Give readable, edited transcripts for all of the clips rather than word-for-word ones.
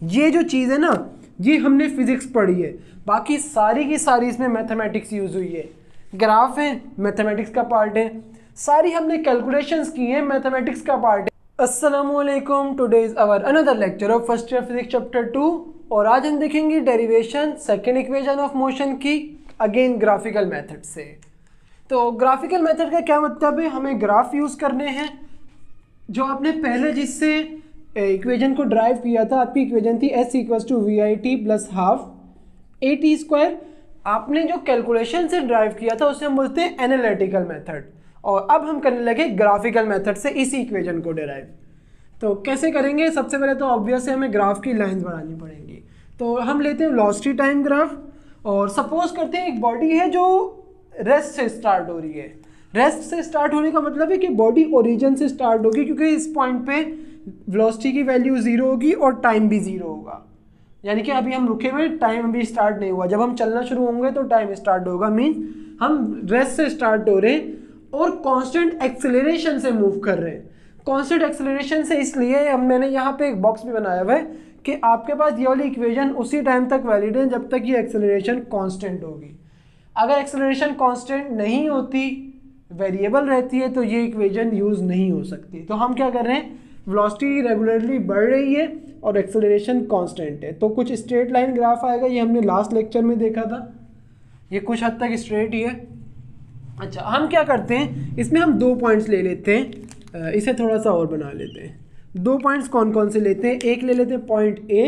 ये जो चीज़ है ना, ये हमने फिजिक्स पढ़ी है, बाकी सारी की सारी इसमें मैथमेटिक्स यूज़ हुई है। ग्राफ है, मैथमेटिक्स का पार्ट है, सारी हमने कैलकुलेशंस की हैं, मैथमेटिक्स का पार्ट है। अस्सलामुअलैकुम, today is our another lecture of first year physics chapter 2 और आज हम देखेंगे derivation second equation of motion की, अगेन ग्राफिकल मेथड से। तो ग्राफिकल मेथड का क्या मतलब है, हमें ग्राफ यूज़ करने हैं। जो आपने पहले जिससे इक्वेशन को ड्राइव किया था, आपकी इक्वेशन थी s = VIT + हाफ AT²। आपने जो कैलकुलेशन से ड्राइव किया था उसे हम बोलते हैं एनालिटिकल मेथड, और अब हम करने लगे ग्राफिकल मेथड से इसी इक्वेशन को डिराइव। तो कैसे करेंगे, सबसे पहले तो ऑब्वियस है हमें ग्राफ की लाइंस बनानी पड़ेंगी। तो हम लेते हैं वेलोसिटी टाइम ग्राफ, और सपोज करते हैं एक बॉडी है जो रेस्ट से स्टार्ट हो रही है। रेस्ट से स्टार्ट होने का मतलब है कि बॉडी ओरिजिन से स्टार्ट होगी, क्योंकि इस पॉइंट पे वेलोसिटी की वैल्यू 0 होगी और टाइम भी 0 होगा। यानी कि अभी हम रुके हुए, टाइम अभी स्टार्ट नहीं हुआ, जब हम चलना शुरू होंगे तो टाइम स्टार्ट होगा। मीन्स हम रेस्ट से स्टार्ट हो रहे हैं और कांस्टेंट एक्सेलरेशन से मूव कर रहे हैं। कांस्टेंट एक्सेलरेशन से इसलिए मैंने यहाँ पे एक बॉक्स भी बनाया हुआ है कि आपके पास ये वाली इक्वेशन उसी टाइम तक वैलिड है जब तक ये एक्सेलरेशन कांस्टेंट होगी। अगर एक्सेलरेशन कांस्टेंट नहीं होती, वेरिएबल रहती है, तो ये इक्वेशन यूज़ नहीं हो सकती। तो हम क्या कर रहे हैं, वेलोसिटी रेगुलरली बढ़ रही है और एक्सेलरेशन कांस्टेंट है, तो कुछ स्ट्रेट लाइन ग्राफ आएगा। ये हमने लास्ट लेक्चर में देखा था, ये कुछ हद तक स्ट्रेट ही है। अच्छा, हम क्या करते हैं, इसमें हम 2 पॉइंट्स ले लेते हैं, इसे थोड़ा सा और बना लेते हैं। 2 पॉइंट्स कौन कौन से लेते हैं, एक ले लेते हैं पॉइंट A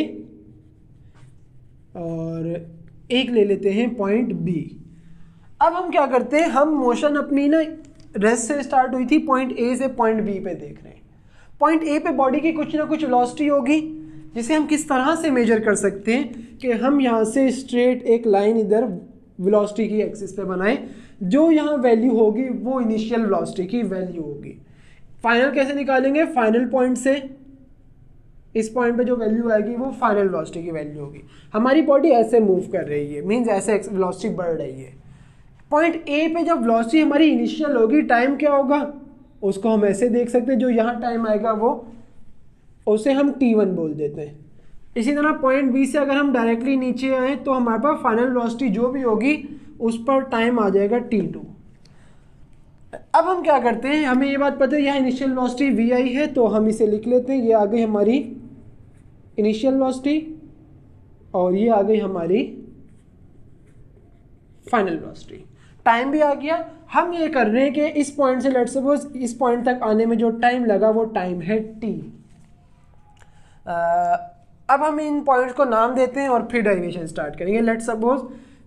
और एक ले लेते हैं पॉइंट B। अब हम क्या करते हैं, हम मोशन अपनी ना रेस्ट से स्टार्ट हुई थी, पॉइंट A से पॉइंट B पे देख रहे हैं। पॉइंट A पे बॉडी की कुछ ना कुछ वेलोसिटी होगी, जिसे हम किस तरह से मेजर कर सकते हैं कि हम यहाँ से स्ट्रेट एक लाइन इधर वेलोसिटी की एक्सिस पे बनाएं। जो यहाँ वैल्यू होगी वो इनिशियल वेलोसिटी की वैल्यू होगी। फाइनल कैसे निकालेंगे, फाइनल पॉइंट से इस पॉइंट पे जो वैल्यू आएगी वो फाइनल वेलोसिटी की वैल्यू होगी। हमारी बॉडी ऐसे मूव कर रही है, मीन्स ऐसे वेलोसिटी बढ़ रही है। पॉइंट A पे जब वेलोसिटी हमारी इनिशियल होगी, टाइम क्या होगा उसको हम ऐसे देख सकते हैं, जो यहाँ टाइम आएगा वो उसे हम T1 बोल देते हैं। इसी तरह पॉइंट B से अगर हम डायरेक्टली नीचे आए तो हमारे पास फाइनल वेलोसिटी जो भी होगी उस पर टाइम आ जाएगा T2। अब हम क्या करते हैं, हमें ये बात पता है यहाँ इनिशियल वेलोसिटी VI है, तो हम इसे लिख लेते हैं। ये आ गई हमारी इनिशियल वेलोसिटी और ये आ गई हमारी फाइनल वेलोसिटी। टाइम भी आ गया। हम ये कर रहे हैं कि इस पॉइंट से लेट्स सपोज इस पॉइंट तक आने में जो टाइम लगा वो टाइम है T। अब हम इन पॉइंट्स को नाम देते हैं और फिर डेरिवेशन स्टार्ट करेंगे। लेट्स सपोज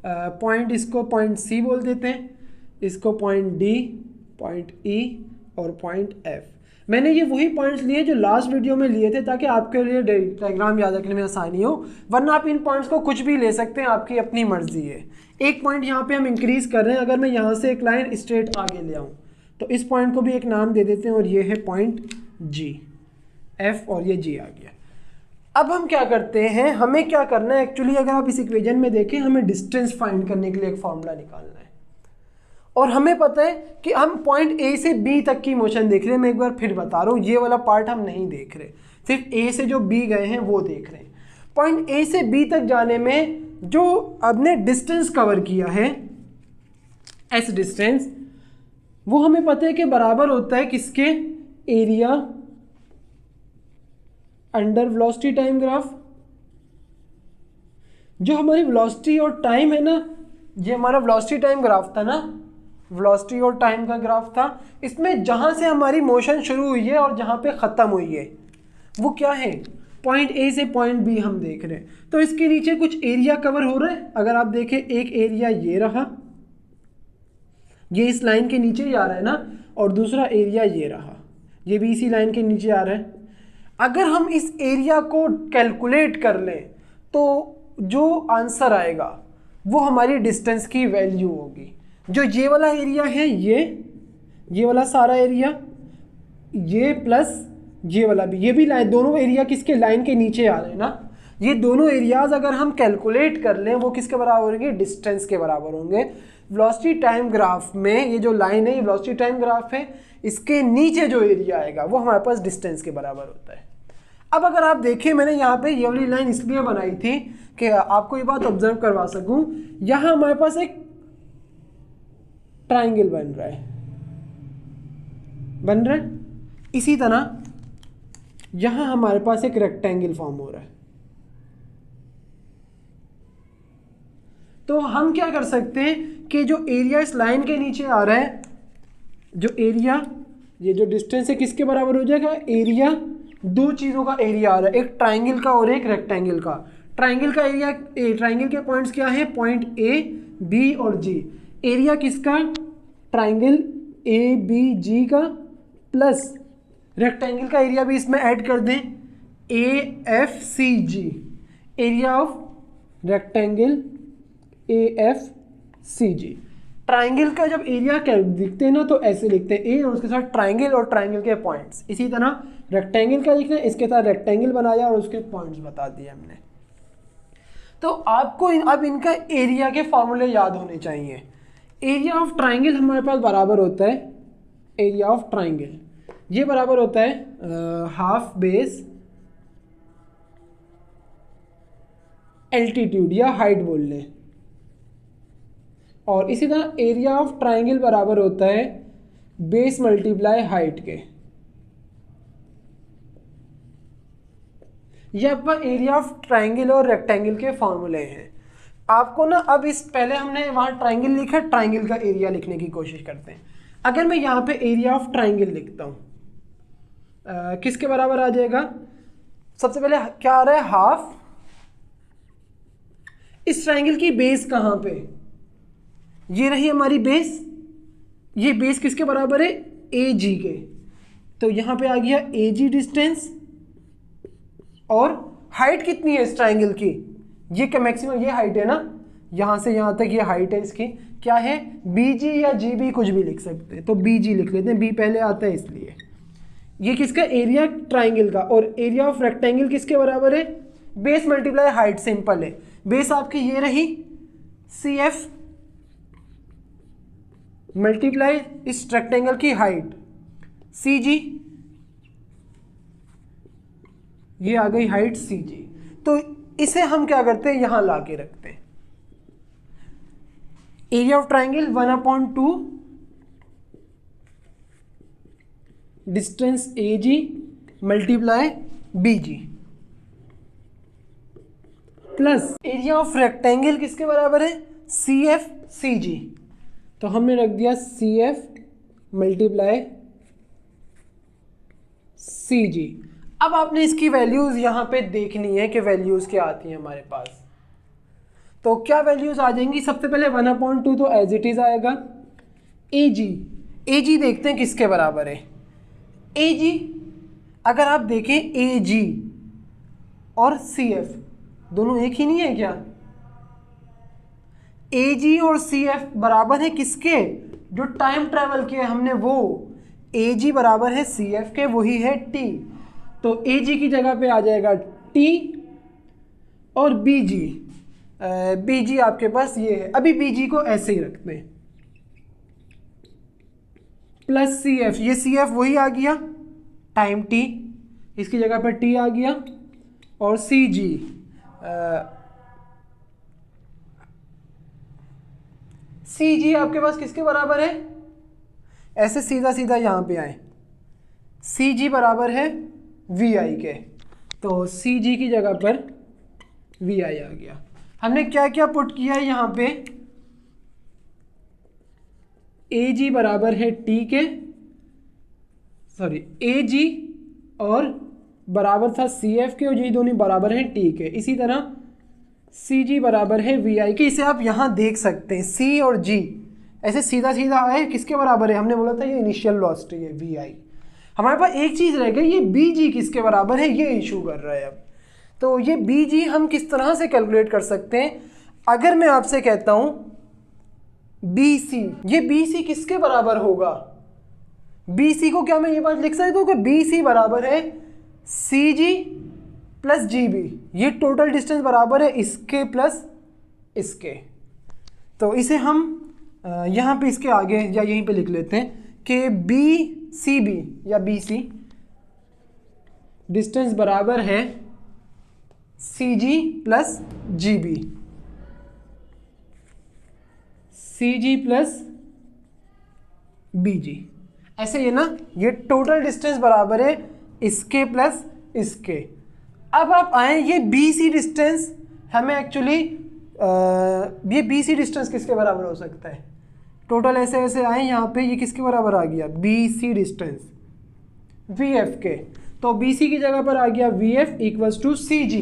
पॉइंट, इसको पॉइंट C बोल देते हैं, इसको पॉइंट D, पॉइंट E और पॉइंट F। मैंने ये वही पॉइंट्स लिए जो लास्ट वीडियो में लिए थे, ताकि आपके लिए डायग्राम याद रखने में आसानी हो, वरना आप इन पॉइंट्स को कुछ भी ले सकते हैं, आपकी अपनी मर्जी है। एक पॉइंट यहाँ पे हम इंक्रीज कर रहे हैं, अगर मैं यहाँ से एक लाइन स्ट्रेट आगे ले आऊँ तो इस पॉइंट को भी एक नाम दे देते हैं, और ये है पॉइंट G, F और ये G आ गया। अब हम क्या करते हैं, हमें क्या करना है एक्चुअली, अगर आप इस इक्वेशन में देखें, हमें डिस्टेंस फाइंड करने के लिए एक फॉर्मूला निकालना है, और हमें पता है कि हम पॉइंट A से B तक की मोशन देख रहे हैं। मैं एक बार फिर बता रहा हूँ, ये वाला पार्ट हम नहीं देख रहे, सिर्फ A से जो B गए हैं वो देख रहे हैं। पॉइंट A से B तक जाने में जो आपने डिस्टेंस कवर किया है, S डिस्टेंस, वो हमें पता है कि बराबर होता है किसके, area under velocity time graph. जो हमारी वेलोसिटी और टाइम है ना, ये हमारा वेलोसिटी टाइम ग्राफ था ना, वेलोसिटी और टाइम का ग्राफ था। इसमें जहाँ से हमारी मोशन शुरू हुई है और जहाँ पे ख़त्म हुई है वो क्या है, पॉइंट A से पॉइंट B हम देख रहे हैं। तो इसके नीचे कुछ एरिया कवर हो रहा है। अगर आप देखें, एक एरिया ये रहा, ये इस लाइन के नीचे ही आ रहा है ना, और दूसरा एरिया ये रहा, ये भी इसी लाइन के नीचे आ रहा है। अगर हम इस एरिया को कैलकुलेट कर लें तो जो आंसर आएगा वो हमारी डिस्टेंस की वैल्यू होगी। जो ये वाला एरिया है, ये वाला सारा एरिया, ये प्लस ये वाला भी, ये भी लाइन, दोनों एरिया किसके, लाइन के नीचे आ रहे हैं ना। ये दोनों एरियाज अगर हम कैलकुलेट कर लें वो किसके बराबर होंगे, डिस्टेंस के बराबर होंगे। वेलोसिटी टाइम ग्राफ में ये जो लाइन है, ये वेलोसिटी टाइम ग्राफ है, इसके नीचे जो एरिया आएगा वो हमारे पास डिस्टेंस के बराबर होता है। अब अगर आप देखें, मैंने यहाँ पे ये वाली लाइन इसलिए बनाई थी कि आपको ये बात ऑब्जर्व करवा सकूं। यहाँ हमारे पास एक ट्राइंगल बन रहा है। इसी तरह यहाँ हमारे पास एक रेक्टेंगल फॉर्म हो रहा है। तो हम क्या कर सकते हैं कि जो एरिया इस लाइन के नीचे आ रहा है, जो एरिया, ये जो डिस्टेंस है किसके बराबर हो जाएगा, एरिया, दो चीज़ों का एरिया आ रहा है, एक ट्राइंगल का और एक रेक्टेंगल का। ट्राइंगल का एरिया, ट्राइंगल के पॉइंट्स क्या है, पॉइंट ए, बी और जी। एरिया किसका, ट्राइंगल ए बी जी का, प्लस रेक्टेंगल का एरिया भी इसमें ऐड कर दें, A F C G. Area of rectangle A F C G. Triangle का जब एरिया दिखते हैं ना तो ऐसे लिखते हैं, ए और उसके साथ ट्राइंगल और ट्राइंगल के पॉइंट्स। इसी तरह रेक्टेंगल का लिखना है, इसके साथ रेक्टेंगल बनाया और उसके पॉइंट्स बता दिए हमने। तो आपको अब इनका एरिया के फॉर्मूले याद होने चाहिए। एरिया ऑफ ट्राइंगल हमारे पास बराबर होता है, एरिया ऑफ ट्राइंगल ये बराबर होता है हाफ बेस एल्टीट्यूड या हाइट बोल लें। और इसी तरह एरिया ऑफ ट्राइंगल बराबर होता है बेस मल्टीप्लाई हाइट के। ये आपका एरिया ऑफ ट्राइंगल और रेक्टेंगल के फॉर्मूले हैं। आपको ना अब इस, पहले हमने वहाँ ट्राइंगल लिखा, ट्राइंगल का एरिया लिखने की कोशिश करते हैं। अगर मैं यहाँ पे एरिया ऑफ ट्राइंगल लिखता हूँ, किसके बराबर आ जाएगा, सबसे पहले क्या आ रहा है, हाफ। इस ट्राइंगल की बेस कहाँ पे, ये रही हमारी बेस। ये बेस किसके बराबर है, ए जी के। तो यहाँ पे आ गया ए जी डिस्टेंस। और हाइट कितनी है इस ट्राइंगल की, ये क्या मैक्सिमम ये हाइट है ना, यहाँ से यहाँ तक ये हाइट है इसकी, क्या है, बी जी या जी बी कुछ भी लिख सकते हैं। तो बी जी लिख लेते हैं, बी पहले आता है इसलिए। ये किसका, एरिया ट्राइंगल का। और एरिया ऑफ रेक्टेंगल किसके बराबर है, बेस मल्टीप्लाई हाइट। सिंपल है, बेस आपकी ये रही सी एफ मल्टीप्लाई इस रेक्टेंगल की हाइट सी जी, ये आ गई हाइट सी जी। तो इसे हम क्या करते हैं, यहां ला के रखते हैं। Area of triangle 1/2 distance A G multiply B G, plus area of rectangle किसके बराबर है, सी एफ सी जी। तो हमने रख दिया सी एफ मल्टीप्लाई सी जी। अब आपने इसकी वैल्यूज़ यहाँ पे देखनी है कि वैल्यूज़ क्या आती हैं हमारे पास। तो क्या वैल्यूज़ आ जाएंगी, सबसे पहले 1/2 तो एज इट इज़ आएगा। ए जी देखते हैं किसके बराबर है। ए जी अगर आप देखें, ए जी और सी एफ दोनों एक ही नहीं है क्या, ए जी और सी एफ बराबर है किसके, जो टाइम ट्रेवल किया हमने वो। ए जी बराबर है सी एफ के, वही है टी। तो ए जी की जगह पे आ जाएगा टी और बी जी आपके पास ये है। अभी बी जी को ऐसे ही रखते हैं, प्लस सी एफ, ये सी एफ वही आ गया टाइम टी, इसकी जगह पर टी आ गया। और सी जी आपके पास किसके बराबर है, ऐसे सीधा सीधा यहाँ पे आए, सी जी बराबर है वी आई के। तो सी जी की जगह पर वी आई आ गया। हमने क्या क्या पुट किया है यहाँ पे, ए जी बराबर है टी के, सॉरी ए जी और बराबर था सी एफ के, और ये दोनों बराबर हैं टी के। इसी तरह सी जी बराबर है वी आई के। इसे आप यहाँ देख सकते हैं, सी और जी ऐसे सीधा सीधा आए, किसके बराबर है, हमने बोला था ये इनिशियल वेलोसिटी है वी आई। हमारे पास एक चीज़ रह गई, ये बी जी किसके बराबर है, ये इशू कर रहा है अब। तो ये बी जी हम किस तरह से कैलकुलेट कर सकते हैं। अगर मैं आपसे कहता हूँ बी सी, ये बी सी किसके बराबर होगा, बी सी को क्या मैं ये बात लिख सकता हूँ कि बी सी बराबर है सी जी प्लस जी बी। ये टोटल डिस्टेंस बराबर है इसके प्लस इसके। तो इसे हम यहाँ पे इसके आगे या यहीं पे लिख लेते हैं कि बी सी बी या बी सी डिस्टेंस बराबर है सी जी प्लस जी बी, सी जी प्लस बी जी, ऐसे ये ना, ये टोटल डिस्टेंस बराबर है इसके प्लस इसके। अब आप आए ये बी सी डिस्टेंस, हमें एक्चुअली ये बी सी डिस्टेंस किसके बराबर हो सकता है, टोटल ऐसे ऐसे आए यहाँ पे, ये किसके बराबर आ गया, B C distance V F के, तो बी सी की जगह पर आ गया V F equals to C G.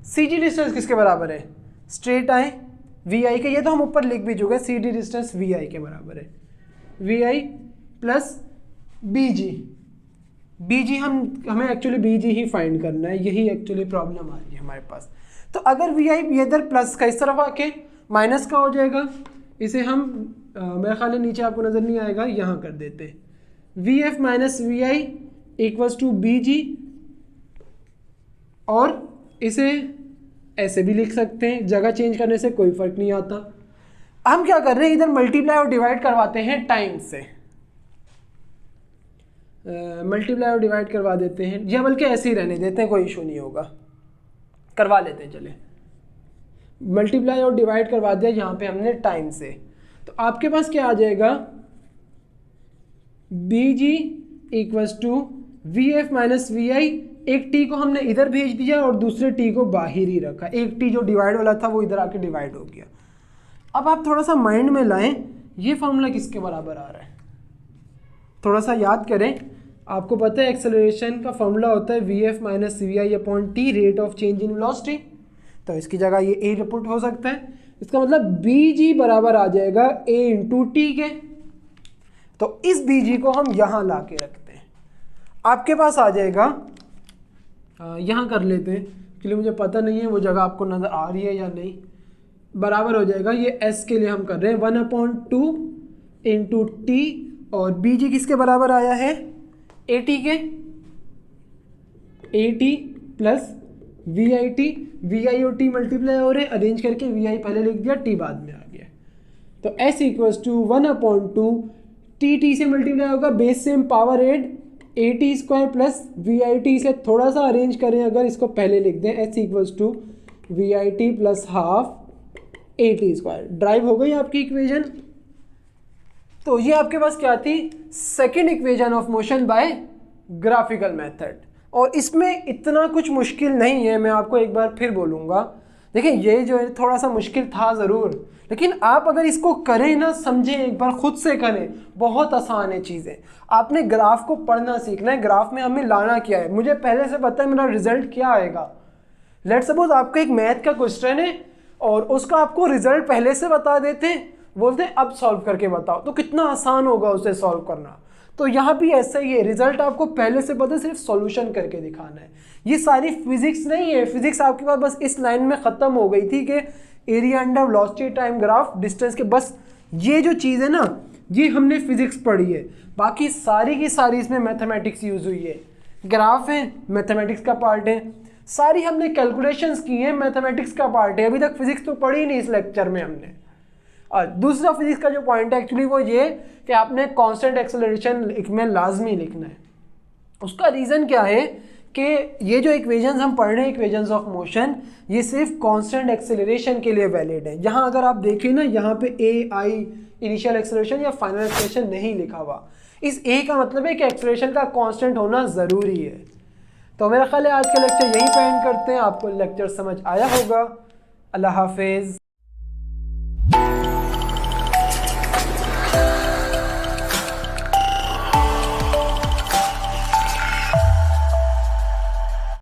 C G distance किसके बराबर है, स्ट्रेट आए वी आई के, ये तो हम ऊपर लिख भी चुके, C D distance V I के बराबर है, V I plus B G. B G हमें एक्चुअली बी जी ही फाइंड करना है, यही एक्चुअली प्रॉब्लम आ रही है हमारे पास। तो अगर वी आई इधर प्लस का इस तरफ आके माइनस का हो जाएगा, इसे हम मेरे ख्याल नीचे आपको नज़र नहीं आएगा, यहाँ कर देते, V F minus V I equals to B G, और इसे ऐसे भी लिख सकते हैं, जगह चेंज करने से कोई फ़र्क नहीं आता। हम क्या कर रहे हैं, इधर मल्टीप्लाई और डिवाइड करवाते हैं टाइम से, मल्टीप्लाई और डिवाइड करवा देते हैं, या बल्कि ऐसे ही रहने देते हैं, कोई इशू नहीं होगा, करवा लेते हैं, चले मल्टीप्लाई और डिवाइड करवा दिया यहाँ पे हमने टाइम से। तो आपके पास क्या आ जाएगा, B G equals to V F minus V I, एक टी को हमने इधर भेज दिया और दूसरे टी को बाहर ही रखा, एक टी जो डिवाइड वाला था वो इधर आके डिवाइड हो गया। अब आप थोड़ा सा माइंड में लाएं, ये फॉर्मूला किसके बराबर आ रहा है, थोड़ा सा याद करें। आपको पता है एक्सेलरेशन का फॉर्मूला होता है V F minus V I upon T, rate of change in velocity, तो इसकी जगह ये ए रिपोर्ट हो सकता है, इसका मतलब बी जी बराबर आ जाएगा ए इंटू टी के। तो इस बी जी को हम यहाँ ला के रखते हैं, आपके पास आ जाएगा, यहाँ कर लेते हैं क्योंकि मुझे पता नहीं है वो जगह आपको नज़र आ रही है या नहीं, बराबर हो जाएगा, ये एस के लिए हम कर रहे हैं 1/2 इंटू टी, और बी जी किसके बराबर आया है, ए टी के, A T plus V I T, V I और टी मल्टीप्लाई हो रहे, अरेंज करके वी आई पहले लिख दिया, टी बाद में आ गया, तो S equals to 1/2 T, T से मल्टीप्लाई होगा, base same power add A T square plus V I T, से थोड़ा सा अरेंज करें अगर इसको पहले लिख दें, S equals to V I T plus half A T square, derive हो गई आपकी इक्वेशन। तो ये आपके पास क्या थी, second equation of motion by graphical method, और इसमें इतना कुछ मुश्किल नहीं है, मैं आपको एक बार फिर बोलूँगा। देखिए ये जो है थोड़ा सा मुश्किल था ज़रूर, लेकिन आप अगर इसको करें ना, समझें, एक बार खुद से करें, बहुत आसान है चीज़ें। आपने ग्राफ को पढ़ना सीखना है, ग्राफ में हमें लाना क्या है, मुझे पहले से पता है मेरा रिजल्ट क्या आएगा। लेट सपोज आपको एक मैथ का क्वेश्चन है और उसका आपको रिजल्ट पहले से बता देते, बोलते अब सॉल्व करके बताओ, तो कितना आसान होगा उसे सॉल्व करना। तो यहाँ भी ऐसा ही है, रिजल्ट आपको पहले से पता है, सिर्फ सॉल्यूशन करके दिखाना है। ये सारी फिजिक्स नहीं है, फिजिक्स आपके पास बस इस लाइन में ख़त्म हो गई थी कि area under velocity time graph distance के, बस ये जो चीज़ है ना, ये हमने फिजिक्स पढ़ी है, बाकी सारी की सारी इसमें मैथमेटिक्स यूज़ हुई है। ग्राफ है मैथमेटिक्स का पार्ट है, सारी हमने कैलकुलेशंस की हैं मैथमेटिक्स का पार्ट है, अभी तक फिजिक्स तो पढ़ी नहीं इस लेक्चर में हमने। और दूसरा फिजिक्स का जो पॉइंट है एक्चुअली वो ये कि आपने कांस्टेंट एक्सेलरेशन में लाजमी लिखना है। उसका रीज़न क्या है कि ये जो इक्वेशंस हम पढ़ रहे हैं, इक्वेशंस ऑफ मोशन, ये सिर्फ कांस्टेंट एक्सेलरेशन के लिए वैलिड है। यहाँ अगर आप देखें ना, यहाँ पे ए आई इनिशियल एक्सेलरेशन या फाइनल एक्सेलरेशन नहीं लिखा हुआ, इस ए का मतलब है कि एक्सेलरेशन का कांस्टेंट होना ज़रूरी है। तो मेरा ख्याल है आज का लेक्चर यहीं पे एंड करते हैं, आपको लेक्चर समझ आया होगा। अल्लाह हाफिज़।